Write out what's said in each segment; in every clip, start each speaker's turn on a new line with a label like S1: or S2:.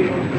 S1: Jaya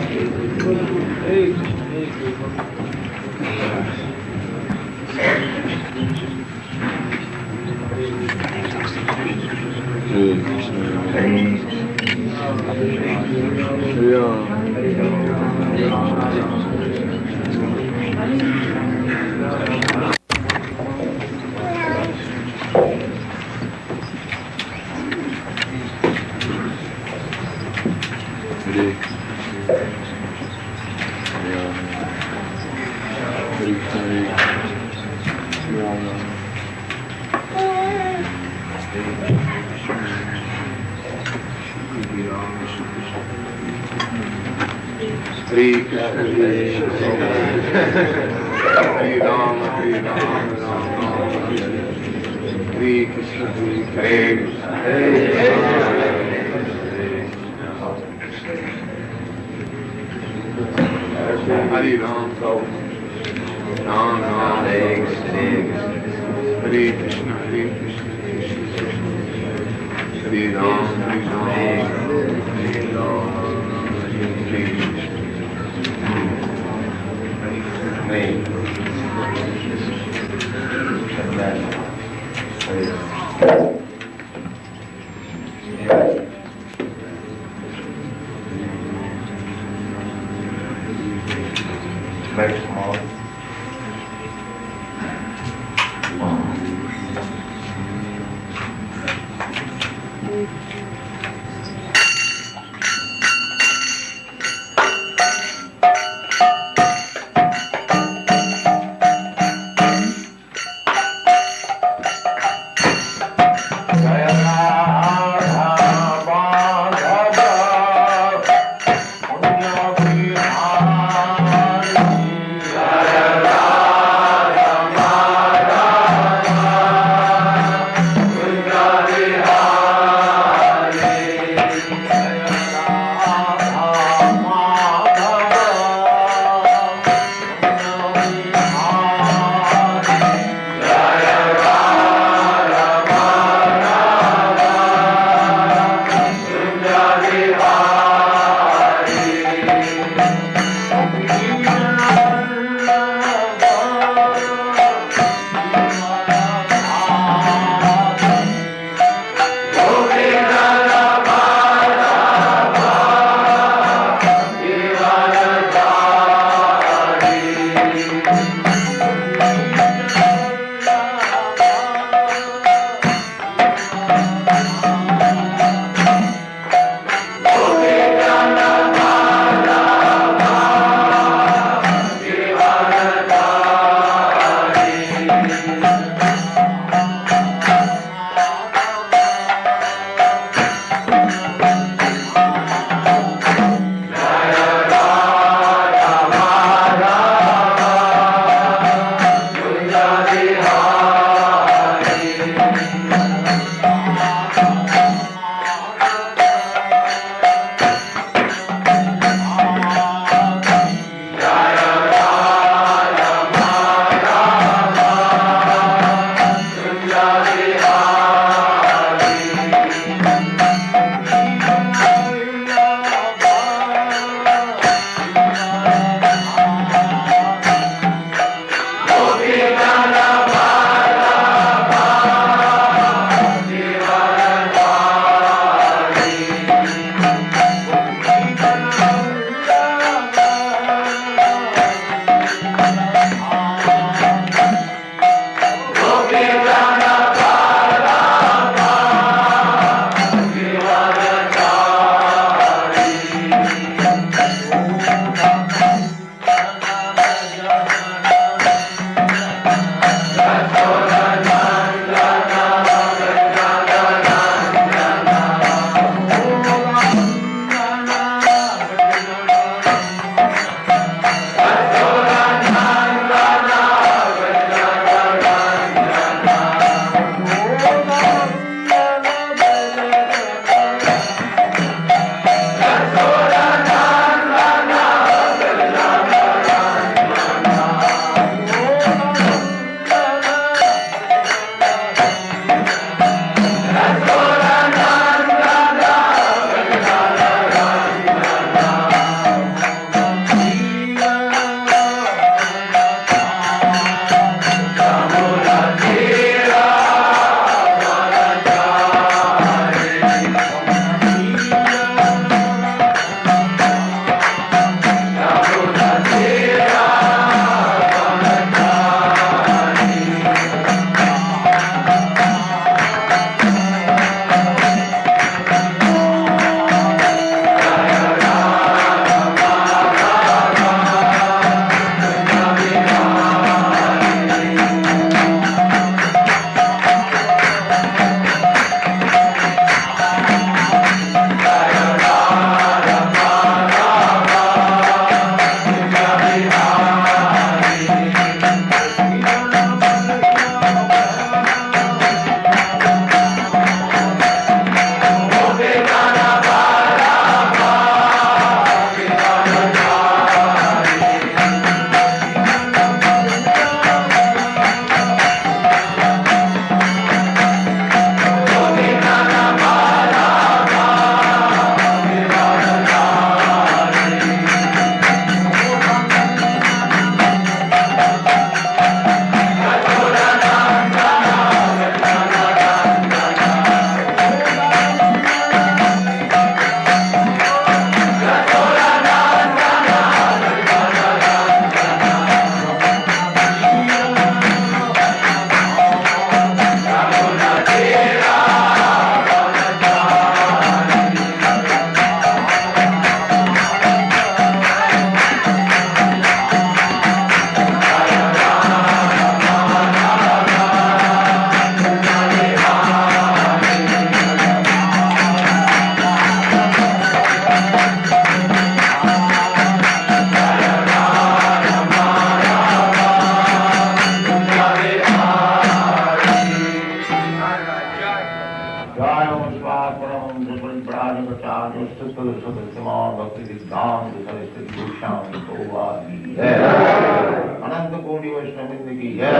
S1: अनंत कोटि वैष्णववृंद की जय।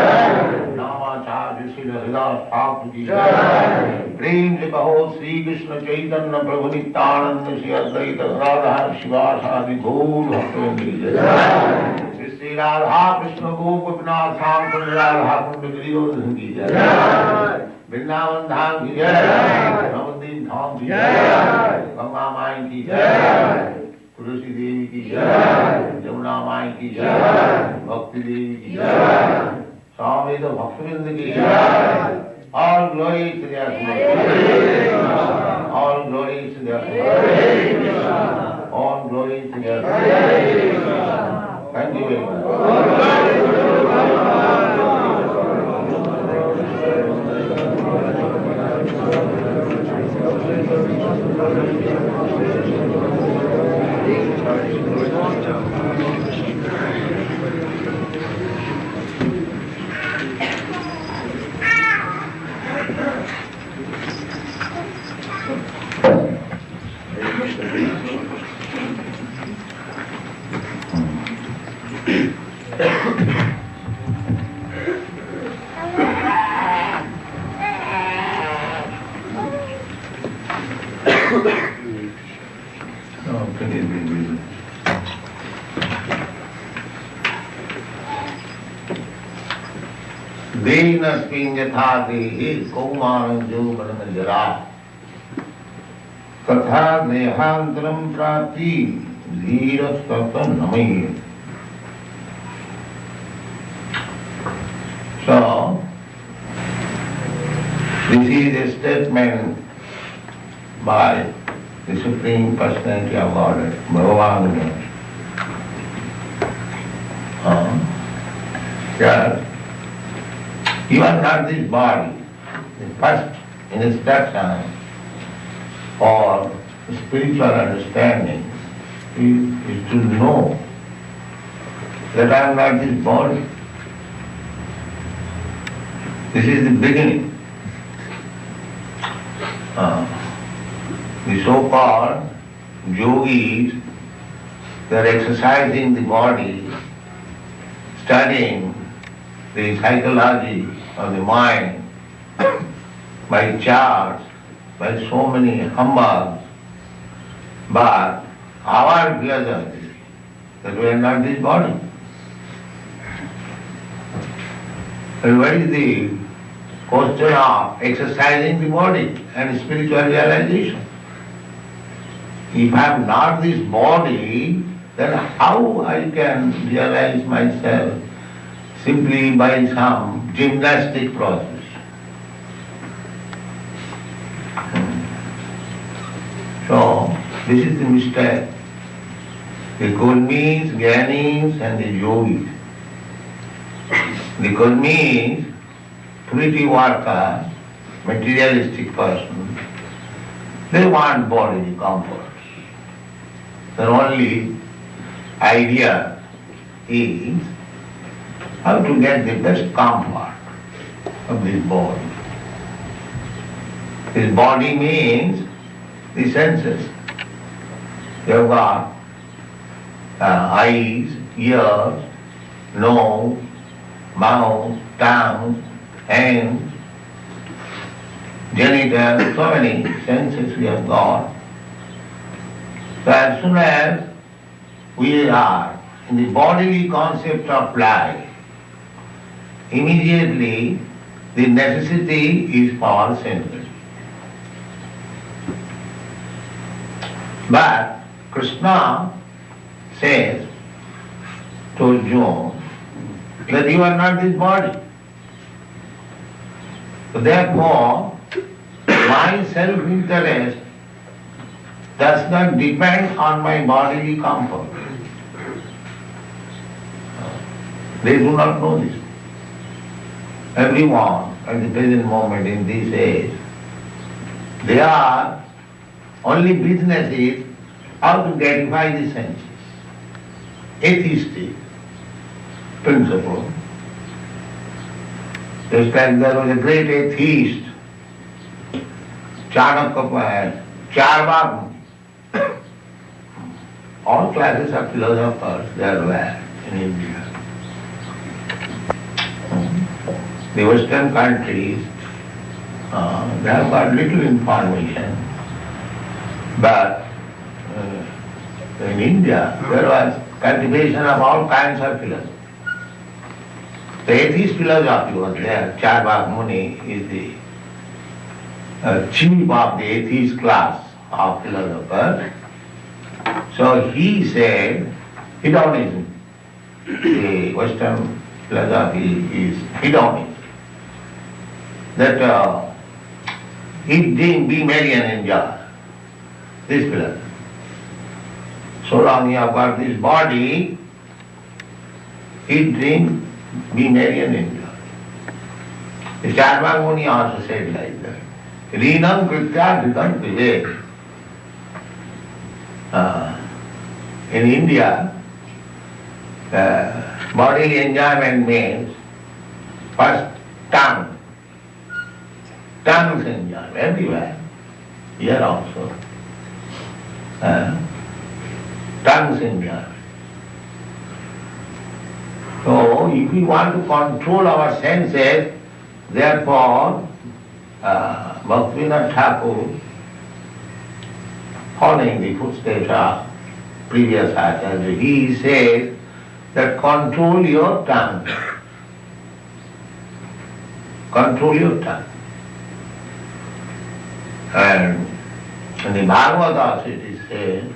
S1: नामाचार्य श्री हरिदास ठाकुर की जय। प्रेम से कहो श्री कृष्ण चैतन्य प्रभु नित्यानंद श्री अद्वैत गदाधर शिवासादि गौर भक्तवृंद की जय। श्री राधा कृष्ण गोपनाथ धाम कुंड राधा कुंड गिरिवर्धन की जय। वृंदावन धाम की जय। नवद्वीप धाम की जय। गंगा माई की जय। तुलसी देवी की जय। यमुना माई की जय। भक्ति देवी की जय। स्वामी तो भक्तवृंद की जय। All glory to their Lord. All glory to their Lord. All glory to their Lord. Thank you very much. देहिनस्मिन् यथा देहे कौमारं यौवनं जरा तथा देहान्तरं प्राप्ति धीरस्ततः नमयेत्। So, this is a statement by the Supreme Personality of Godhead, Bhagavan. Yes. You are not this body. The first instruction for spiritual understanding is to know that I am not this body. This is the beginning. The so-called yogis, they are exercising the body, studying the psychology of the mind by charts, by so many humbugs, but our pleasure is that we are not this body. And what is the question of exercising the body and spiritual realization? If I am not this body, then how I can realize myself simply by some gymnastic process? So, this is the mistake. The Gurmis, Gyanis and the Yogis. The Gurmis, pretty worker, materialistic person, they want bodily comforts. Their only idea is how to get the best comfort of this body. This body means the senses. You have got eyes, ears, nose, mouth, tongue, hands, genitals, so many senses we have got. So as soon as we are in the bodily concept of life, immediately the necessity is for senses. But Krishna says to Arjuna that you are not this body. So therefore, my self-interest does not depend on my bodily comfort. They do not know this. Everyone at the present moment in this age, their only business is how to gratify the senses. Atheistic principle. Just like there was a great atheist, Charvak all classes of philosophers, they are there in India. The Western countries, they have got little information, but in India there was cultivation of all kinds of philosophy. The atheist philosophy was there. Charvak Muni is the chief of the atheist class of philosophers. So he said, hedonism, the Western philosophy is hedonism. That eat, drink, be merry and enjoy. This philosophy. So long you have got this body, eat, drink, be merry and enjoy. The Charvak Muni also said like that. Rinam kritya dhritam vivek. In India, bodily enjoyment means first tongue. Tongues enjoy everywhere. Here also. Tongues enjoy. So if we want to control our senses, therefore Bhaktivinoda Thakur, following the footsteps of previous acharyas, he says that control your tongue. Control your tongue. And in the Bhagavatas it is said,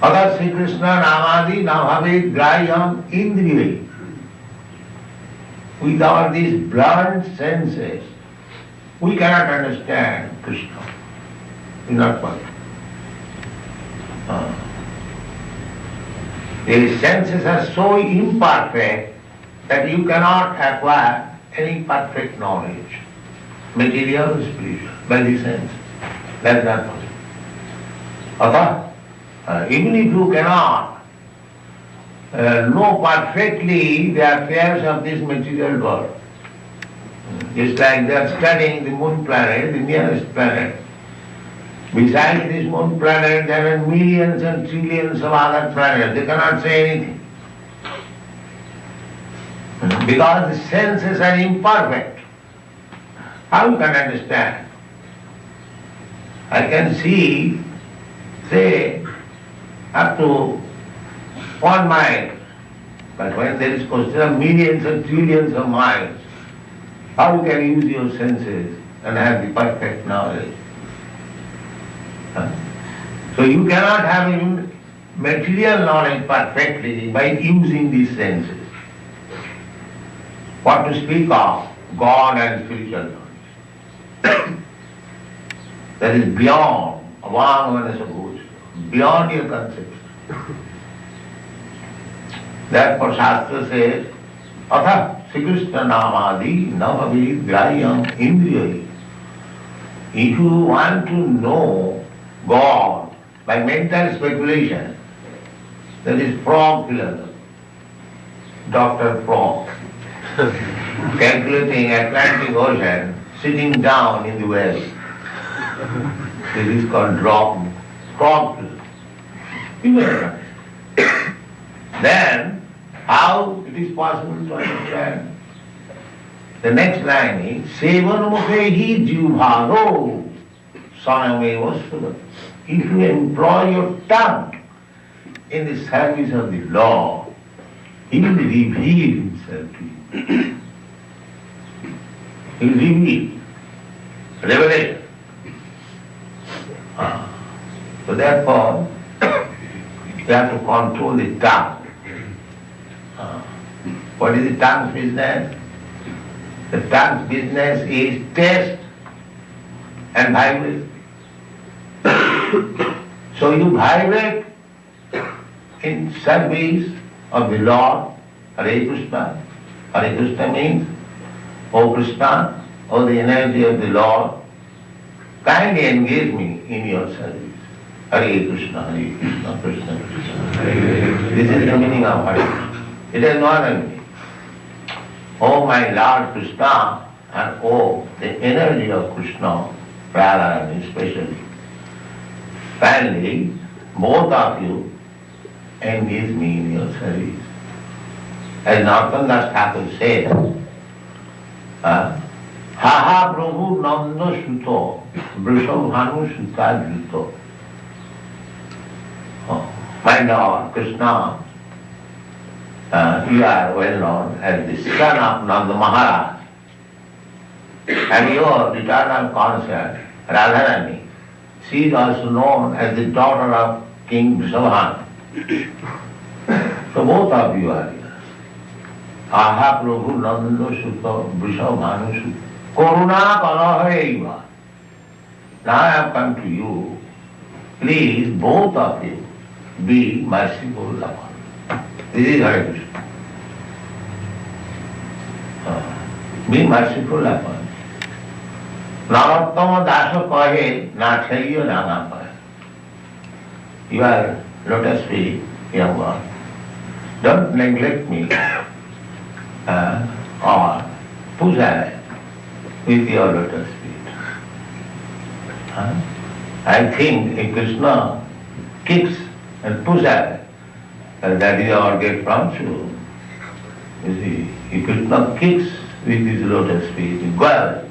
S1: Agar Sri Krishna Namadi Nabhave Grayam Indriya. Without these blunt senses, we cannot understand Krishna. It's not possible. The senses are so imperfect that you cannot acquire any perfect knowledge, material or spiritual, by the sense. That is not possible. Even if you cannot know perfectly the affairs of this material world, just like they are studying the moon planet, the nearest planet. Besides this moon planet, there are millions and trillions of other planets. They cannot say anything. Because the senses are imperfect. How you can understand? I can see, say, up to 1 mile. But when there is question of millions and trillions of miles, how you can use your senses and have the perfect knowledge? So you cannot have material knowledge perfectly by using these senses. What to speak of God and spiritual knowledge? That is beyond, beyond your conception. Therefore Shastra says, Atha Sri Krishna Namadi Navavid Grayam Indriya. If you want to know God by mental speculation, that is Frog philosophy, Dr. Frog, calculating Atlantic Ocean, sitting down in the well. This is called frog philosophy. Then, how it is possible to understand? The next line is, Sevanamukhehi jivbharo sanameva sura. If you employ your tongue in the service of the Lord, He will reveal Himself to you. He will reveal. Revelation. So therefore, you have to control the tongue. What is the tongue's business? The tongue's business is taste and vibrate. So you vibrate in service of the Lord, Hare Krishna. Hare Krishna means, O Krishna, O the energy of the Lord, kindly engage me in your service. Hare Krishna, Hare Krishna, Krishna Krishna. This is the meaning of Hare Krishna. It is not a meaning. O my Lord Krishna, and O the energy of Krishna, Radharani especially. Finally, both of you engage me in your service. As Narottam Das Thakur said, ha ha Prabhu Nanda Suto, Vrishabhanu Suta Juto. My Lord Krishna, you are well known as the son of Nanda Maharaj, and your eternal consort, Radharani, she is also known as the daughter of King Vrishabhanu. So both of you are here. Aha Prabhu Nanda Sutta Vrishabhanu Sutta. Karuna Kalahaiva. Now I have come to you. Please, both of you, be merciful upon me. This is Hare Krishna. Be merciful upon me. Narottama Dasa kahe, na chaiyo na pahe. You are lotus feet, young one. Don't neglect me or puja with your lotus feet. I think if Krishna kicks and puja, that is our get from Shiva. You see, if Krishna kicks with his lotus feet, well,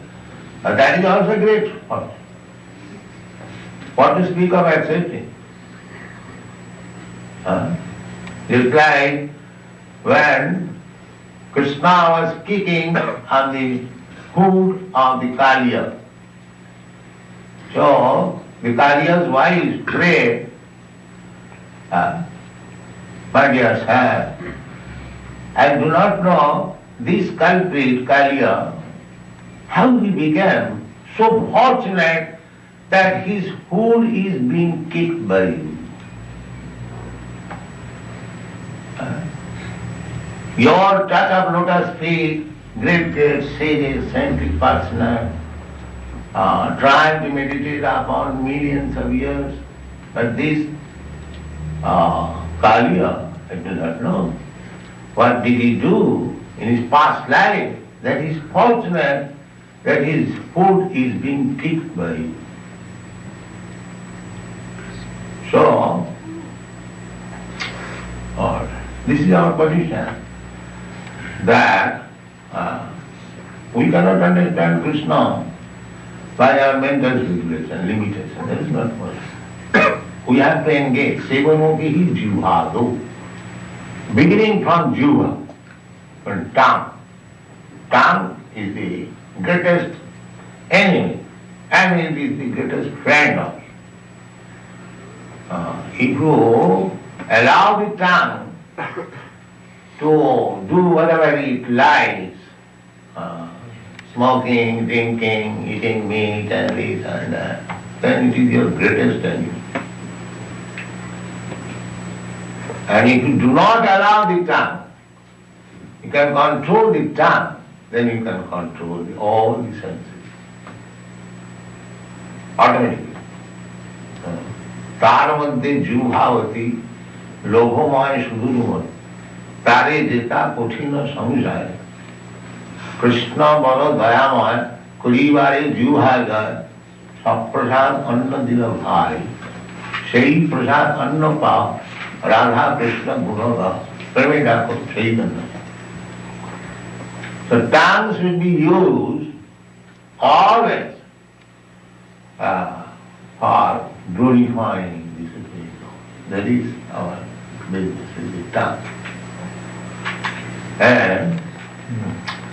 S1: that is also great fortune. What to speak of accepting? Just like when Krishna was kicking on the hood of the Kaliya. So the Kaliya's wife prayed, my dear sir, I do not know this culprit Kaliya, how he became so fortunate that his hood is being kicked by you. Your touch of lotus feet, great sages, saintly persons, trying to meditate upon millions of years, but this Kaliya, I do not know. What did he do in his past life that he is fortunate that his food is being kicked by you? So, this is our position, that we cannot understand Krishna by our mental regulation, limitation. That is not possible. We have to engage. Sevanoki jivhado. Beginning from jiva, from tongue. Tongue is the greatest enemy, and it is the greatest friend also. If you allow the tongue to do whatever it likes, smoking, drinking, eating meat and this and that, then it is your greatest enemy. And if you do not allow the tongue, you can control the tongue, then you can control all the senses. Automatically. তার মধ্যে জুহাবতী লোভময় সুদূরময় তারে যেতা কঠিন সংশয় কৃষ্ণ বড় দয়াময় করিবারে জুহা যায় সপ্রসাদ অন্ন দিল ভাই সেই প্রসাদ অন্ন পাও রাধা কৃষ্ণ গুণগাও প্রেমে ডাকো সেই জন্য So tongue should be used always for glorifying the Supreme Lord. That is our business with the tongue. And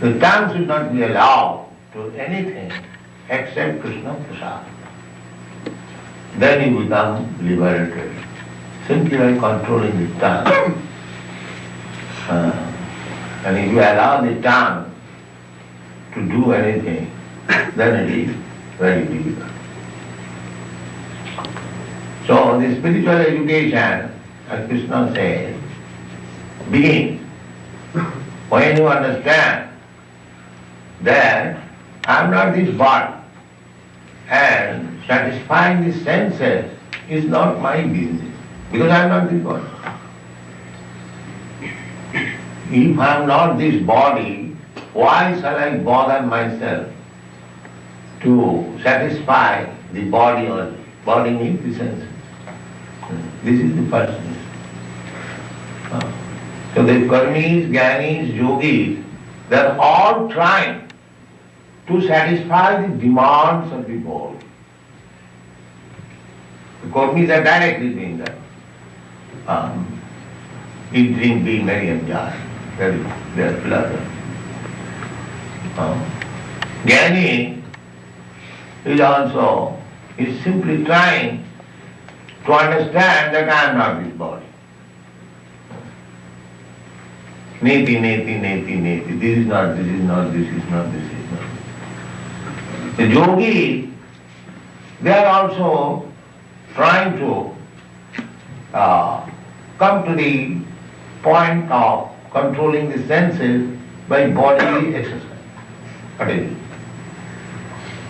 S1: the tongue should not be allowed to anything except Krishna Prasad. Then you become liberated. Simply by controlling the tongue. And if you allow the tongue to do anything, then it is very difficult. So the spiritual education, as Krishna says, begins when you understand that I am not this body and satisfying the senses is not my business because I am not this body. If I am not this body, why shall I bother myself to satisfy the body only? Body means the senses. This is the first thing. So the karmis, jnanis, yogis, they are all trying to satisfy the demands of the body. The karmis are directly doing that. Eat, drink, be merry, enjoy. They are philosophy. Jnani is simply trying to understand that I am not this body. Neti, neti, neti, neti. This is not, this is not, this is not, this is not. The yogi, they are also trying to come to the point of controlling the senses by bodily exercise. What is it?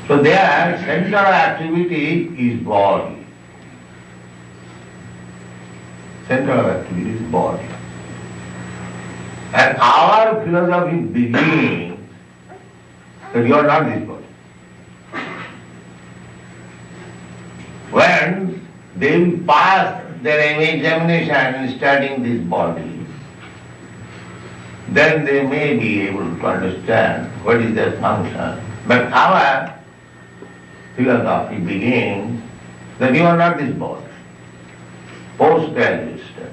S1: So their center of activity is body. Center of activity is body. And our philosophy begins that you are not this body. When they will pass their examination in studying this body, then they may be able to understand what is their function. But our philosophy begins that you are not this body. Postgraduate study.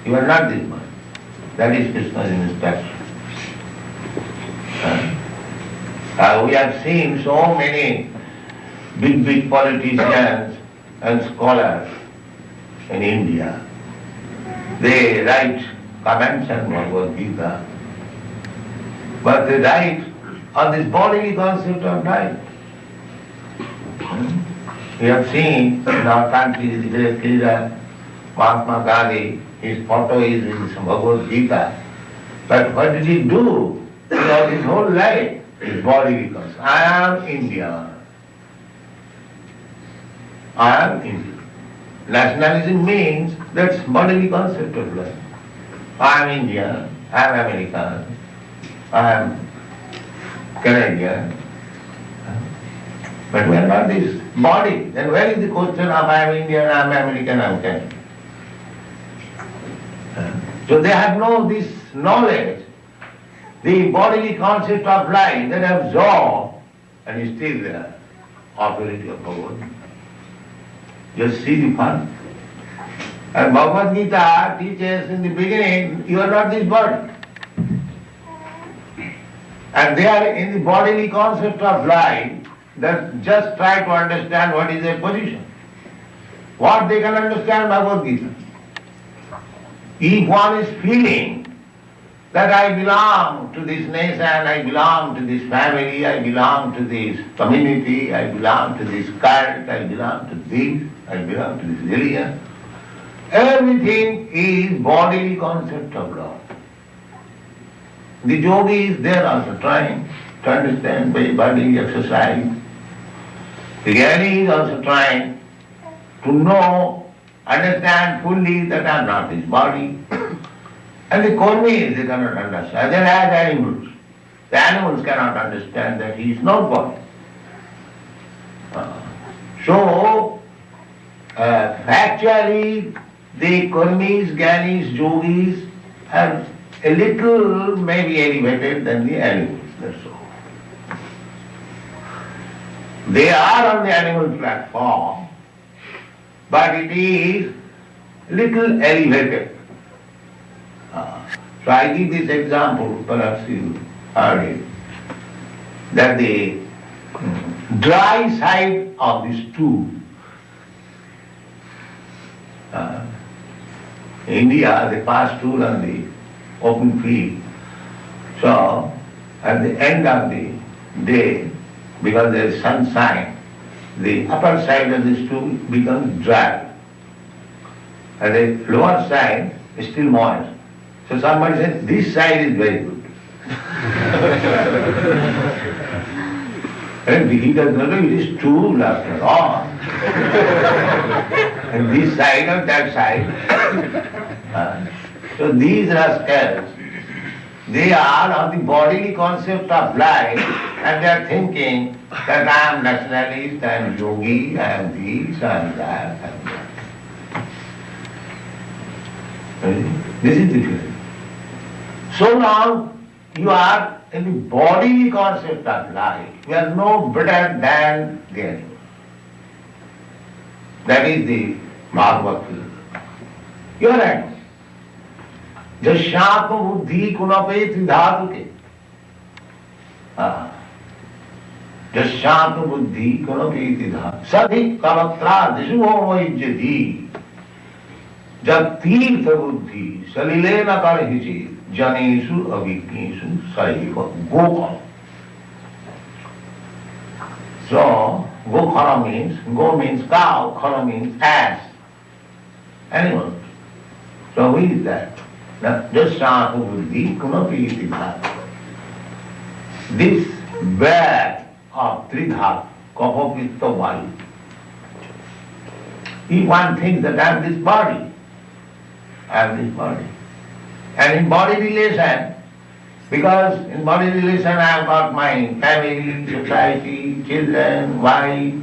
S1: You are not this body. That is Krishna's instruction. We have seen so many big politicians and scholars in India. They write comments on Bhagavad Gita, but they write on this bodily concept of life. We have seen in our country, the great leader Mahatma Gandhi, his photo is in Bhagavad Gita. But what did he do? Throughout his whole life, his bodily concept. I am Indian. I am Indian. Nationalism means that's bodily concept of life. I am Indian, I am American, I am Canadian. But we are not this body. Then where is the question of I am Indian, I am American, I am Canadian? So they have no this knowledge, the bodily concept of life that absorbed and is still there, authority of Bhagavad Gita. Just see the fun. And Bhagavad Gita teaches in the beginning, you are not this body. And they are in the bodily concept of life that just try to understand what is their position. What they can understand Bhagavad Gita. If one is feeling that I belong to this nation, I belong to this family, I belong to this community, I belong to this cult, I belong to this, I belong to this religion, everything is bodily concept of God. The yogis, they are also trying to understand by bodily exercise. The jnani is also trying to know, understand fully that I am not this body. And the karmis, they cannot understand. They are as animals. The animals cannot understand that he is not body. So, factually, the karmis, jnanis, yogis are a little maybe elevated than the animals, that's all. They are on the animal platform, but it is little elevated. So I give this example, perhaps you heard it, that the dry side of the stool, India, they pass stool on the open field. So at the end of the day, because there is sunshine, the upper side of the stool becomes dry, and the lower side is still moist. So somebody said, this side is very good. And he does not know it is stool after all. And this side or that side. So these rascals, they are of the bodily concept of life, and they are thinking that I am nationalist, I am yogi, I am this, I am that, I am that. This is the feeling. So now you are in the bodily concept of life. You are no better than the animal. That is the Bhagavad Gita. You are right. Jashyatma buddhi kunapeti dhatuke. Jashyatma buddhi kunapeti dhatuke. Sadhi kalatra dishuho vaijyati. Jat tirtha buddhi salilena karhichit. Janeshu avijneshu saiva gokha. So, gokhara means, go means cow, khara means ass, animal. So who is that? Just Jashyatma buddhi kunapeti dhatu. This bag of tridhatu, kapha, pitta, vayu. If one thinks that I am this body, I am this body. And in body relation, because in body relation I have got my family, society, children, wife,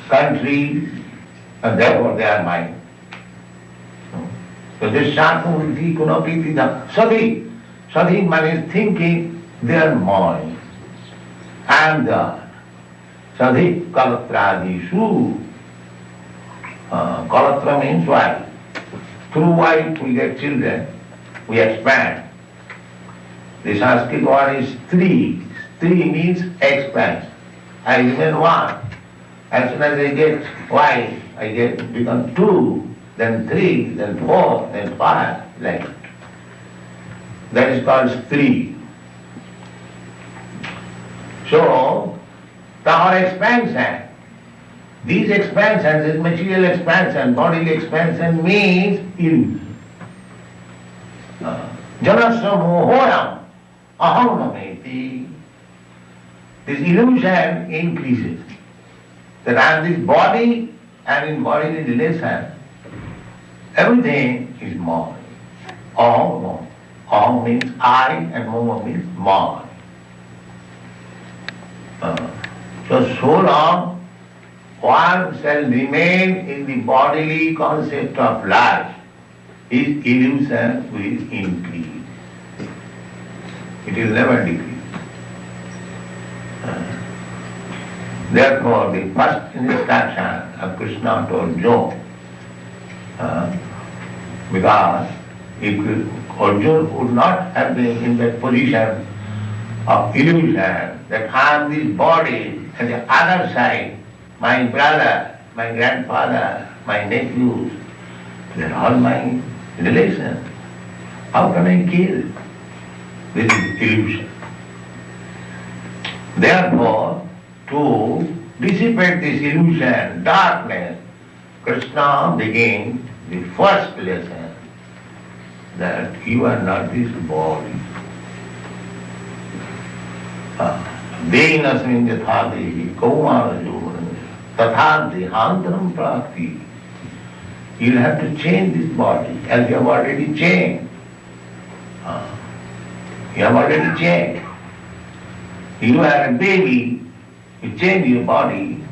S1: country, and therefore they are mine. So this Jashyatma buddhi kunapeti dhatu. Sati. Sati means thinking they are mine. I am God. Sati kalatradishu. Kalatra means wife. Through wife we get children. We expand. The Sanskrit word is three. Three means expand. I remain one. As soon as I get wife, I become two, then three, then four, then five, like that. That is called three. So, our expansion, these expansions, this material expansion, bodily expansion means illusion. Janasya mohoyam aham nameti. This illusion increases. That I am this body and in bodily relation, everything is mine. Aham. Aham means I and mama means mine. So long one shall remain in the bodily concept of life, his illusion will increase. It will never decrease. Therefore, the first instruction of Krishna to Arjuna, because if Arjuna would not have been in that position of illusion, that I am this body, and the other side, my brother, my grandfather, my nephews, they are all my relations. How can I kill? This is illusion. Therefore, to dissipate this illusion, darkness, Krishna begins the first lesson that you are not this body. Dehinasmin yatha dehi kaumara yovanam tatha dehantaram prakti. You will have to change this body as you have already changed. You have already changed. You are a baby, you change your body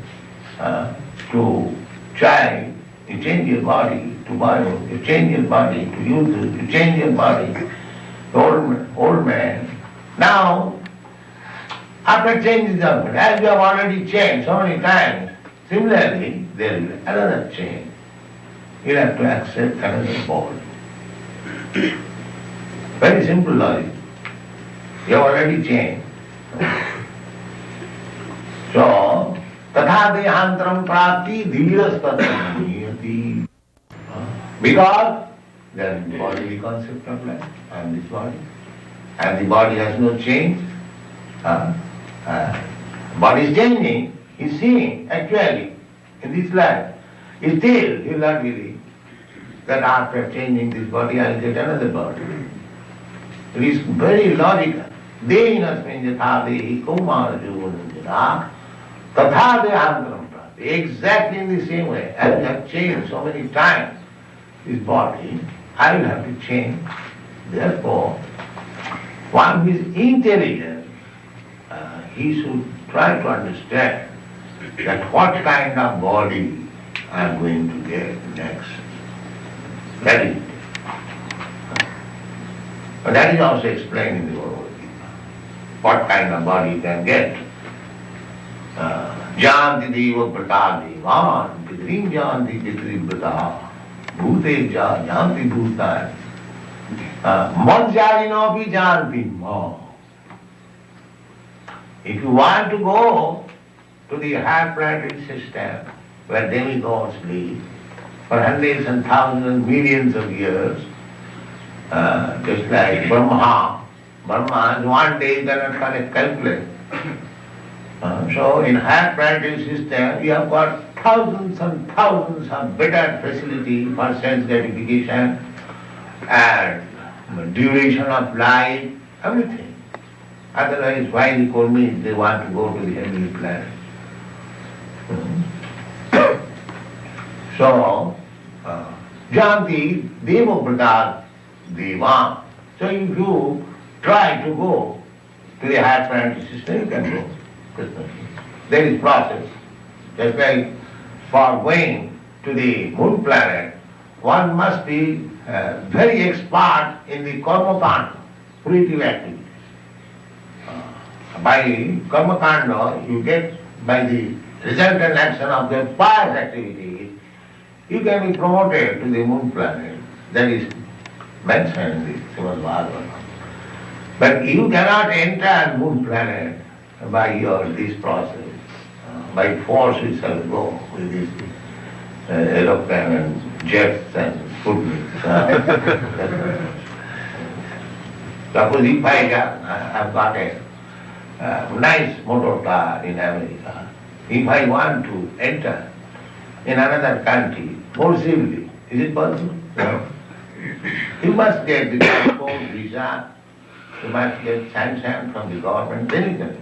S1: to child, you change your body to Bayu, you change your body to youth, you change your body to old man. Now, after changing the body, as you have already changed so many times, similarly, there will be another change. You have to accept another body. Very simple logic. You have already changed. So, tatha dehantaram prapti dhirastatra niyati. Because there is the bodily concept of life, and this body. And the body has no change. Body is changing, he is seeing actually in this life. Still, he will not believe that after changing this body, I will get another body. It is very logical. Dehinasmin yatha dehi kaumara yovanam tatha dehantaram prapti. Exactly in the same way, as you have changed so many times this body, I will have to change. Therefore, one who is intelligent, he should try to understand that what kind of body I am going to get next. That is it. But that is also explained in the Bhagavad Gita. What kind of body you can get. Janti deva prata devan, pitrim janti pitrim prata, bhuteja janti bhutan, manjarino pi janti ma. If you want to go to the higher planetary system, where demigods live, for hundreds and thousands, millions of years, just like Brahma. Brahma, one day you cannot calculate. So in higher planetary system, you have got thousands and thousands of better facility for sense gratification and duration of life, everything. Otherwise, why the Kurmis, they want to go to the heavenly planet. So, Janti Deva Pradar Deva. So if you try to go to the higher planetary system, you can go. There is process. Just like for going to the moon planet, one must be very expert in the karma kanda, fruitive activities. By karma kanda, you get, by the resultant action of the pious activities, you can be promoted to the moon planet. That is mentioned in the Srimad Bhagavatam. But you cannot enter moon planet by this process. By force you shall go with this aeroplane and jets and Sputniks. Suppose if I've got a nice motor car in America, if I want to enter in another country more civilly, is it possible? No. You must get the passport, visa, you must get sanction from the government, then you can enter.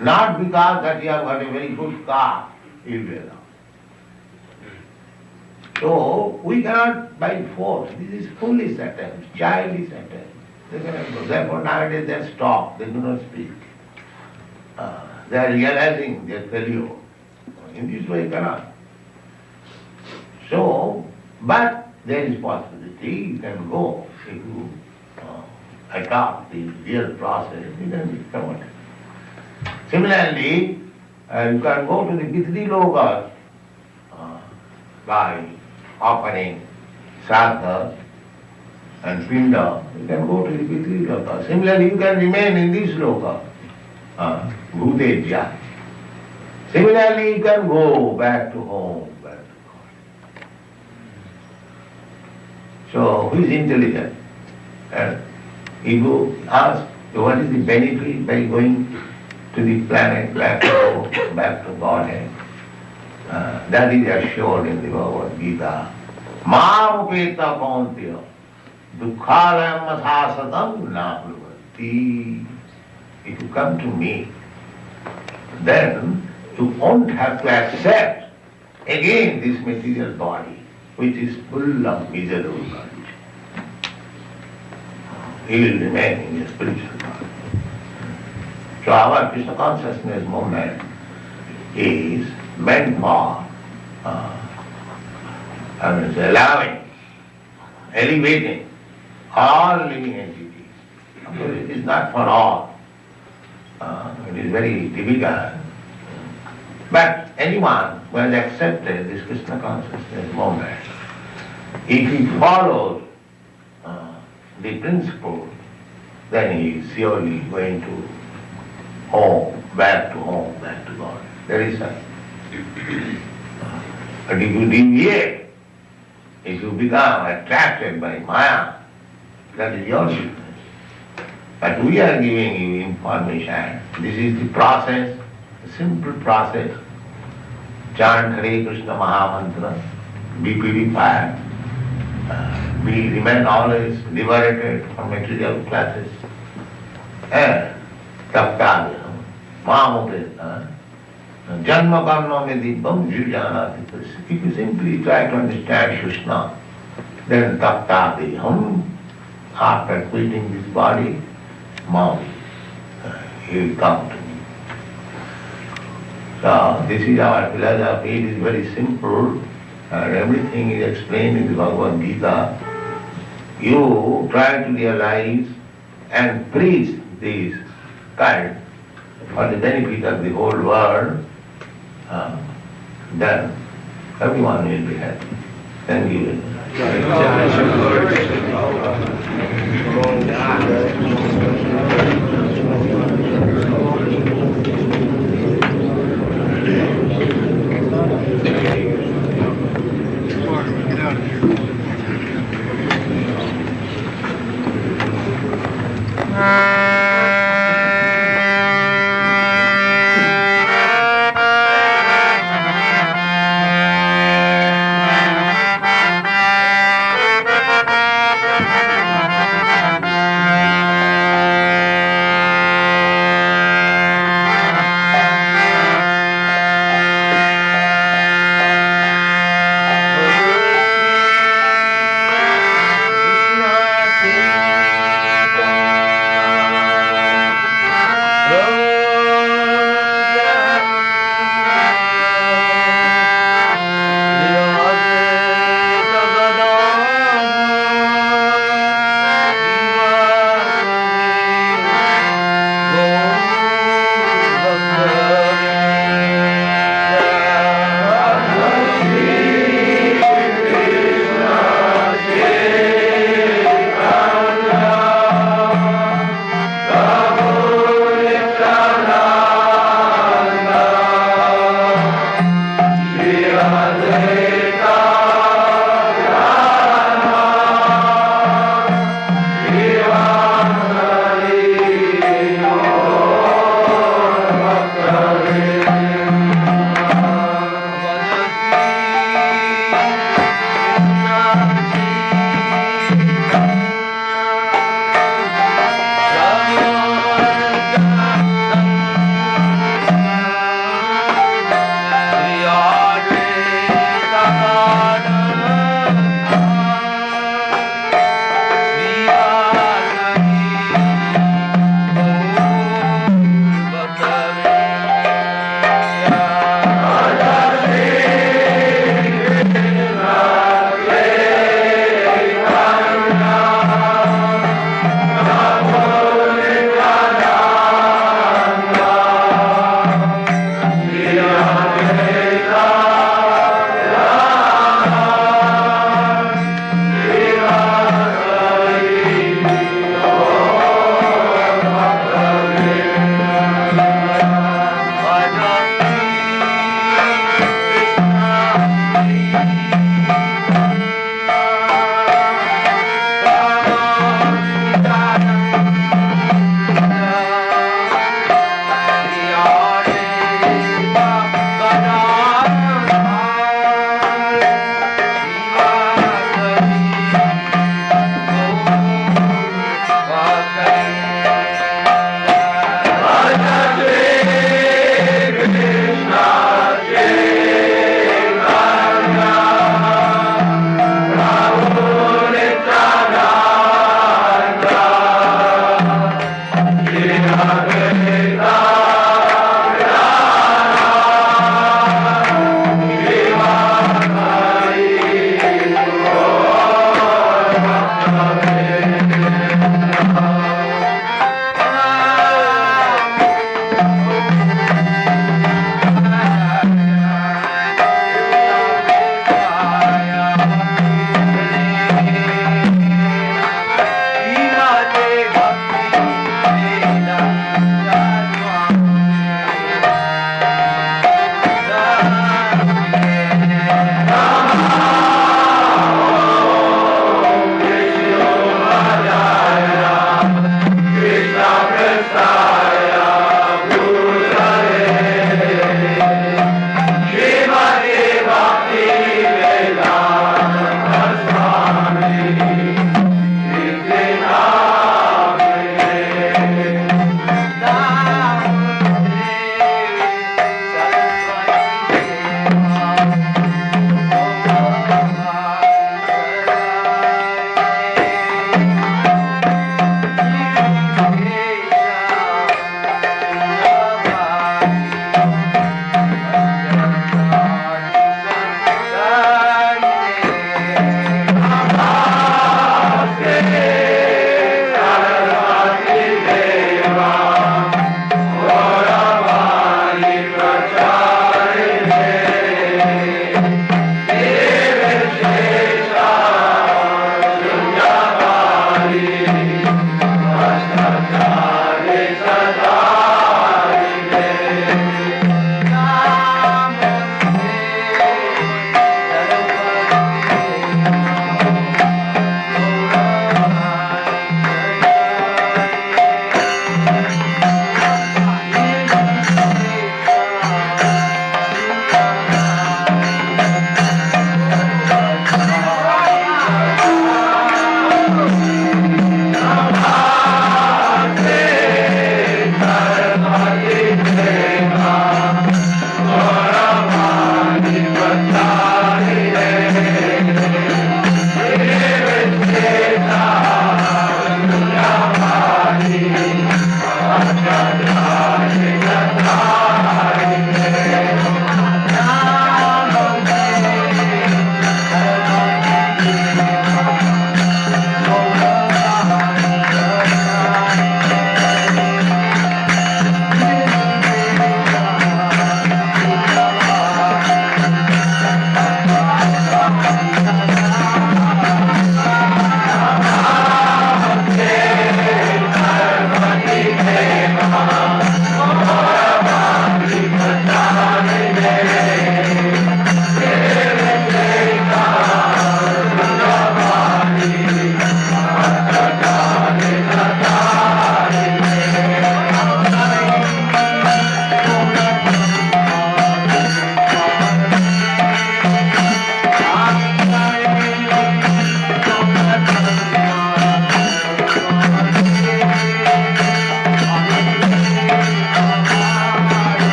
S1: Not because that you have got a very good car, you will be allowed. So, we cannot by force. This is foolish attempt, childish attempt. They cannot go. Therefore, nowadays they stop, they do not speak. They are realizing their failure. In this way, you cannot. So, but there is possibility, you can go. If you adopt the real process, you can be promoted. Similarly, you can go to the Pitri Lokas by offering Sraddha and Pinda. You can go to the Pitri Lokas. Similarly, you can remain in this Loka, Bhuteja. Similarly, you can go back to home, back to God. So, who is intelligent? Ego asks, what is the benefit by going to the planet, back to Godhead? That is assured in the Bhagavad Gita. Mam upeta kauntya dukkhalayam asasatam na privatti. If you come to me, then you won't have to accept again this material body, which is full of miserable condition. He will remain in a spiritual body. So our Krishna consciousness movement is meant for allowing, elevating all living entities. Of course, it is not for all. It is very difficult. But anyone who has accepted this Krishna consciousness movement, if he follows the principle, then he is surely going to home, back to God. There is such. But if you deviate, if you become attracted by Maya, that is your business. But we are giving you information. This is the process, a simple process. Chant Hare Krishna Mahamantra, be purified, we remain always liberated from material classes. And taptadya, mamupeta, janma karma medibam jujanati. If you simply try to understand Krishna, then taptadya, after quitting this body, Mam, he will come to me. So this is our philosophy. It is very simple, and everything is explained in the Bhagavad Gita. you try to realize and preach this kind for the benefit of the whole world, then everyone will be happy. Thank you.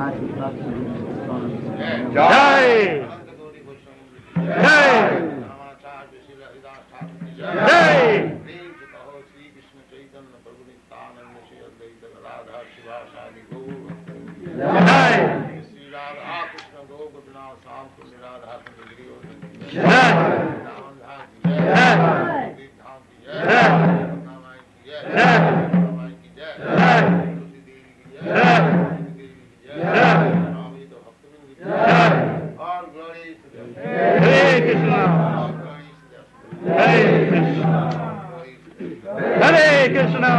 S2: जय जय जय
S1: श्री कृष्ण चैतन्य प्रभु नित्यानंद श्री अद्वैत राधा शिवासादि गौर
S2: जय
S1: श्री राधा कृष्ण गौ गोपीनाथ श्याम कुंड राधा कुंड गिरिवर
S2: जय
S1: राम धाम की जय धाम की जय नामाई की जय नामाई की जय तुलसी देवी की जय देवी की जय स्वामी तो भक्तबिंद की जय और ग्लोरी
S2: हरे कृष्णा हरे कृष्णा हरे कृष्णा